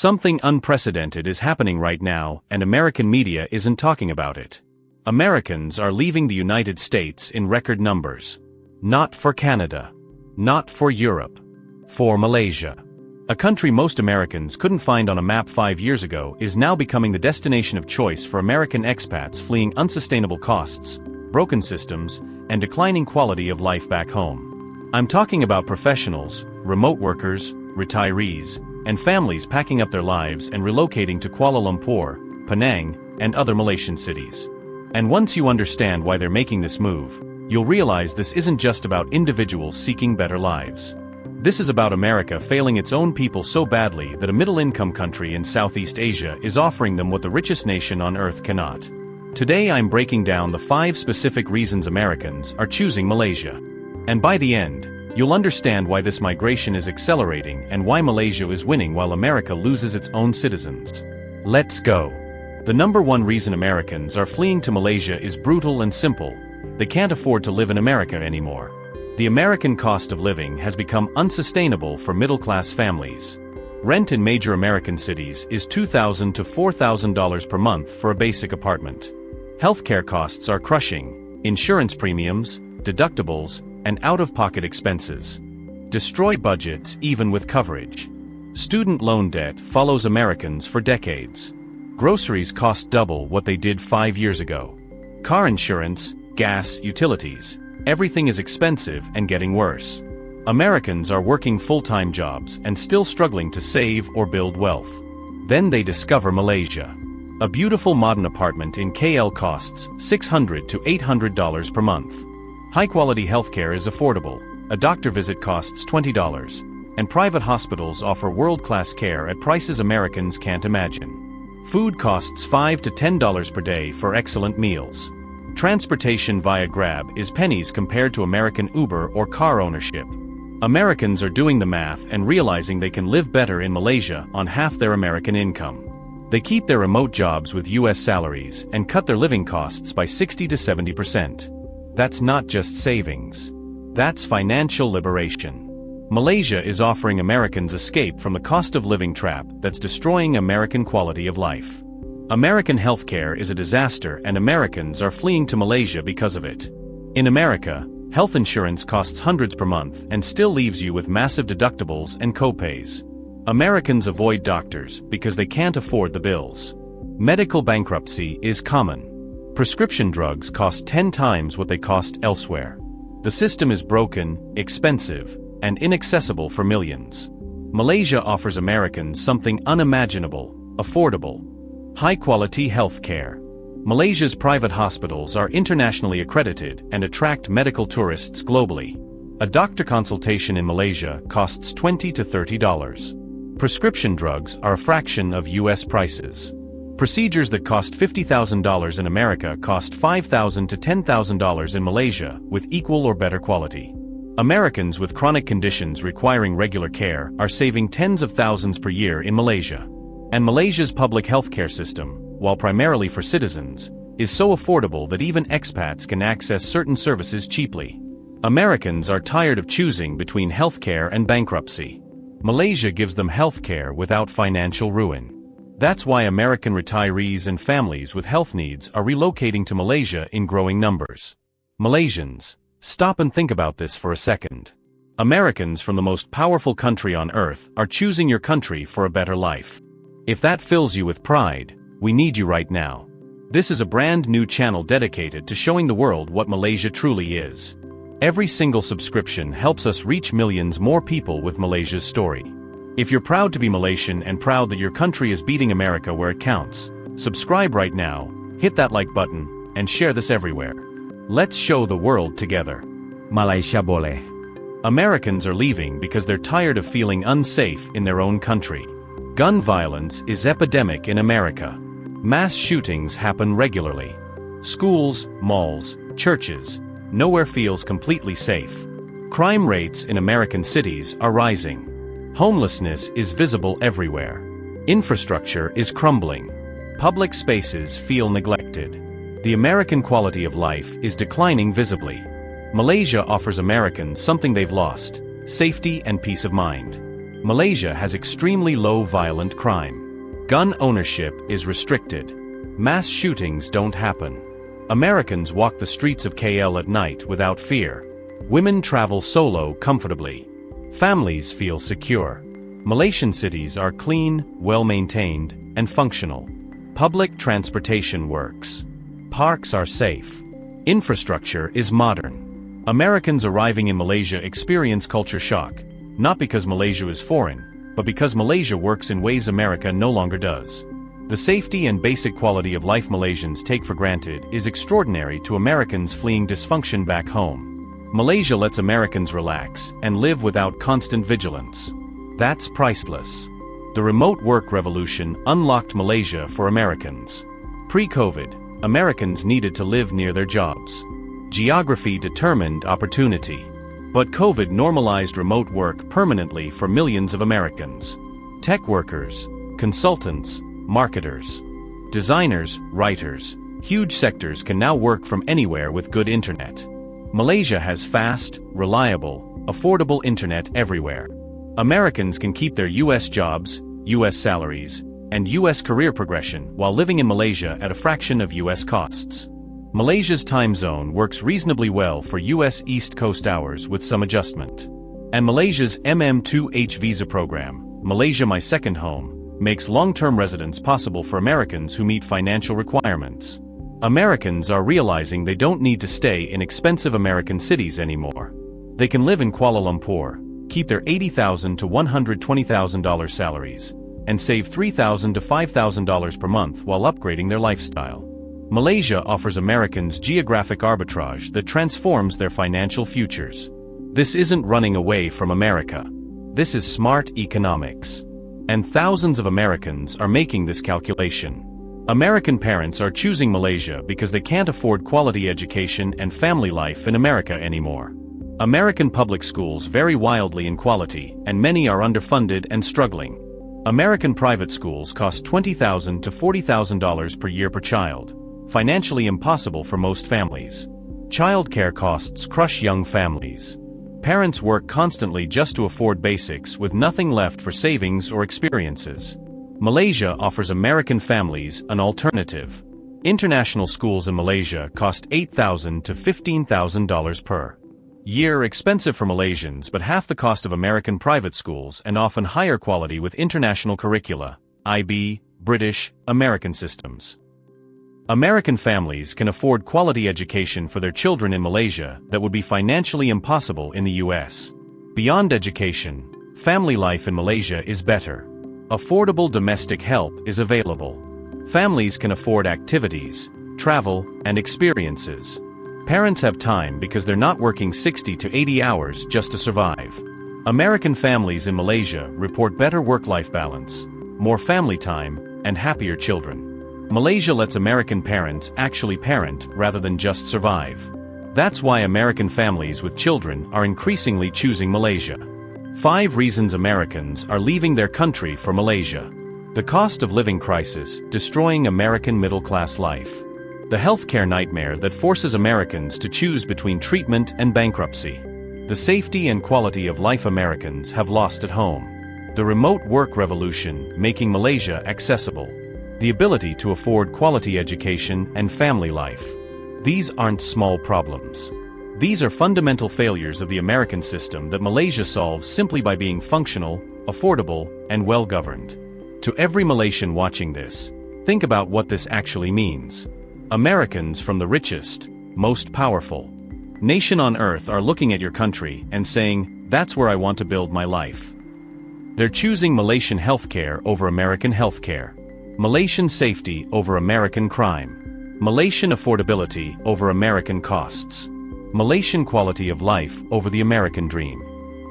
Something unprecedented is happening right now, and American media isn't talking about it. Americans are leaving the United States in record numbers. Not for Canada. Not for Europe. For Malaysia. A country most Americans couldn't find on a map 5 years ago is now becoming the destination of choice for American expats fleeing unsustainable costs, broken systems, and declining quality of life back home. I'm talking about professionals, remote workers, retirees, and families packing up their lives and relocating to Kuala Lumpur, Penang, and other Malaysian cities. And once you understand why they're making this move, you'll realize this isn't just about individuals seeking better lives. This is about America failing its own people so badly that a middle-income country in Southeast Asia is offering them what the richest nation on earth cannot. Today I'm breaking down the 5 specific reasons Americans are choosing Malaysia. And by the end, you'll understand why this migration is accelerating and why Malaysia is winning while America loses its own citizens. Let's go. The number 1 reason Americans are fleeing to Malaysia is brutal and simple. They can't afford to live in America anymore. The American cost of living has become unsustainable for middle-class families. Rent in major American cities is $2,000 to $4,000 per month for a basic apartment. Healthcare costs are crushing. Insurance premiums, deductibles, and out-of-pocket expenses destroy budgets even with coverage. Student loan debt follows Americans for decades. Groceries cost double what they did 5 years ago. Car insurance, gas, utilities, everything is expensive and getting worse. Americans are working full-time jobs and still struggling to save or build wealth. Then they discover Malaysia. A beautiful modern apartment in KL costs $600 to $800 per month. High-quality healthcare is affordable. A doctor visit costs $20, and private hospitals offer world-class care at prices Americans can't imagine. Food costs $5 to $10 per day for excellent meals. Transportation via Grab is pennies compared to American Uber or car ownership. Americans are doing the math and realizing they can live better in Malaysia on half their American income. They keep their remote jobs with US salaries and cut their living costs by 60 to 70%. That's not just savings. That's financial liberation. Malaysia is offering Americans escape from the cost of living trap that's destroying American quality of life. American healthcare is a disaster and Americans are fleeing to Malaysia because of it. In America, health insurance costs hundreds per month and still leaves you with massive deductibles and co-pays. Americans avoid doctors because they can't afford the bills. Medical bankruptcy is common. Prescription drugs cost 10 times what they cost elsewhere. The system is broken, expensive, and inaccessible for millions. Malaysia offers Americans something unimaginable: affordable, high-quality health care. Malaysia's private hospitals are internationally accredited and attract medical tourists globally. A doctor consultation in Malaysia costs $20 to $30. Prescription drugs are a fraction of US prices. Procedures that cost $50,000 in America cost $5,000 to $10,000 in Malaysia with equal or better quality. Americans with chronic conditions requiring regular care are saving tens of thousands per year in Malaysia. And Malaysia's public healthcare system, while primarily for citizens, is so affordable that even expats can access certain services cheaply. Americans are tired of choosing between healthcare and bankruptcy. Malaysia gives them healthcare without financial ruin. That's why American retirees and families with health needs are relocating to Malaysia in growing numbers. Malaysians, stop and think about this for a second. Americans from the most powerful country on earth are choosing your country for a better life. If that fills you with pride, we need you right now. This is a brand new channel dedicated to showing the world what Malaysia truly is. Every single subscription helps us reach millions more people with Malaysia's story. If you're proud to be Malaysian and proud that your country is beating America where it counts, subscribe right now, hit that like button, and share this everywhere. Let's show the world together. Malaysia boleh. Americans are leaving because they're tired of feeling unsafe in their own country. Gun violence is epidemic in America. Mass shootings happen regularly. Schools, malls, churches, nowhere feels completely safe. Crime rates in American cities are rising. Homelessness is visible everywhere. Infrastructure is crumbling. Public spaces feel neglected. The American quality of life is declining visibly. Malaysia offers Americans something they've lost: safety and peace of mind. Malaysia has extremely low violent crime. Gun ownership is restricted. Mass shootings don't happen. Americans walk the streets of KL at night without fear. Women travel solo comfortably. Families feel secure. Malaysian cities are clean, well-maintained, and functional. Public transportation works. Parks are safe. Infrastructure is modern. Americans arriving in Malaysia experience culture shock, not because Malaysia is foreign, but because Malaysia works in ways America no longer does. The safety and basic quality of life Malaysians take for granted is extraordinary to Americans fleeing dysfunction back home. Malaysia lets Americans relax and live without constant vigilance. That's priceless. The remote work revolution unlocked Malaysia for Americans. Pre-COVID, Americans needed to live near their jobs. Geography determined opportunity. But COVID normalized remote work permanently for millions of Americans. Tech workers, consultants, marketers, designers, writers, huge sectors can now work from anywhere with good internet. Malaysia has fast, reliable, affordable internet everywhere. Americans can keep their US jobs, US salaries, and US career progression while living in Malaysia at a fraction of US costs. Malaysia's time zone works reasonably well for US East Coast hours with some adjustment. And Malaysia's MM2H visa program, Malaysia My Second Home, makes long-term residence possible for Americans who meet financial requirements. Americans are realizing they don't need to stay in expensive American cities anymore. They can live in Kuala Lumpur, keep their $80,000 to $120,000 salaries, and save $3,000 to $5,000 per month while upgrading their lifestyle. Malaysia offers Americans geographic arbitrage that transforms their financial futures. This isn't running away from America. This is smart economics. And thousands of Americans are making this calculation. American parents are choosing Malaysia because they can't afford quality education and family life in America anymore. American public schools vary wildly in quality, and many are underfunded and struggling. American private schools cost $20,000 to $40,000 per year per child, financially impossible for most families. Childcare costs crush young families. Parents work constantly just to afford basics with nothing left for savings or experiences. Malaysia offers American families an alternative. International schools in Malaysia cost $8,000 to $15,000 per year, expensive for Malaysians but half the cost of American private schools and often higher quality with international curricula, IB, British, American systems. American families can afford quality education for their children in Malaysia that would be financially impossible in the US. Beyond education, family life in Malaysia is better. Affordable domestic help is available. Families can afford activities, travel, and experiences. Parents have time because they're not working 60 to 80 hours just to survive. American families in Malaysia report better work-life balance, more family time, and happier children. Malaysia lets American parents actually parent rather than just survive. That's why American families with children are increasingly choosing Malaysia. 5 reasons Americans are leaving their country for Malaysia. The cost of living crisis, destroying American middle-class life. The healthcare nightmare that forces Americans to choose between treatment and bankruptcy. The safety and quality of life Americans have lost at home. The remote work revolution making Malaysia accessible. The ability to afford quality education and family life. These aren't small problems. These are fundamental failures of the American system that Malaysia solves simply by being functional, affordable, and well-governed. To every Malaysian watching this, think about what this actually means. Americans from the richest, most powerful nation on earth are looking at your country and saying, that's where I want to build my life. They're choosing Malaysian healthcare over American healthcare. Malaysian safety over American crime. Malaysian affordability over American costs. Malaysian quality of life over the American dream.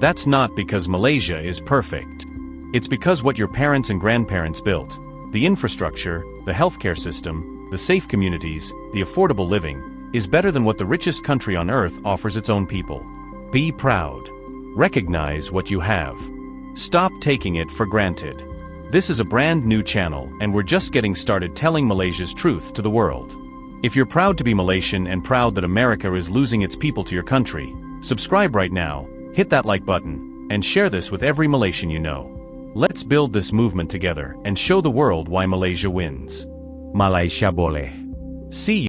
That's not because Malaysia is perfect. It's because what your parents and grandparents built, the infrastructure, the healthcare system, the safe communities, the affordable living, is better than what the richest country on earth offers its own people. Be proud. Recognize what you have. Stop taking it for granted. This is a brand new channel and we're just getting started telling Malaysia's truth to the world. If you're proud to be Malaysian and proud that America is losing its people to your country, subscribe right now, hit that like button, and share this with every Malaysian you know. Let's build this movement together and show the world why Malaysia wins. Malaysia boleh. See you.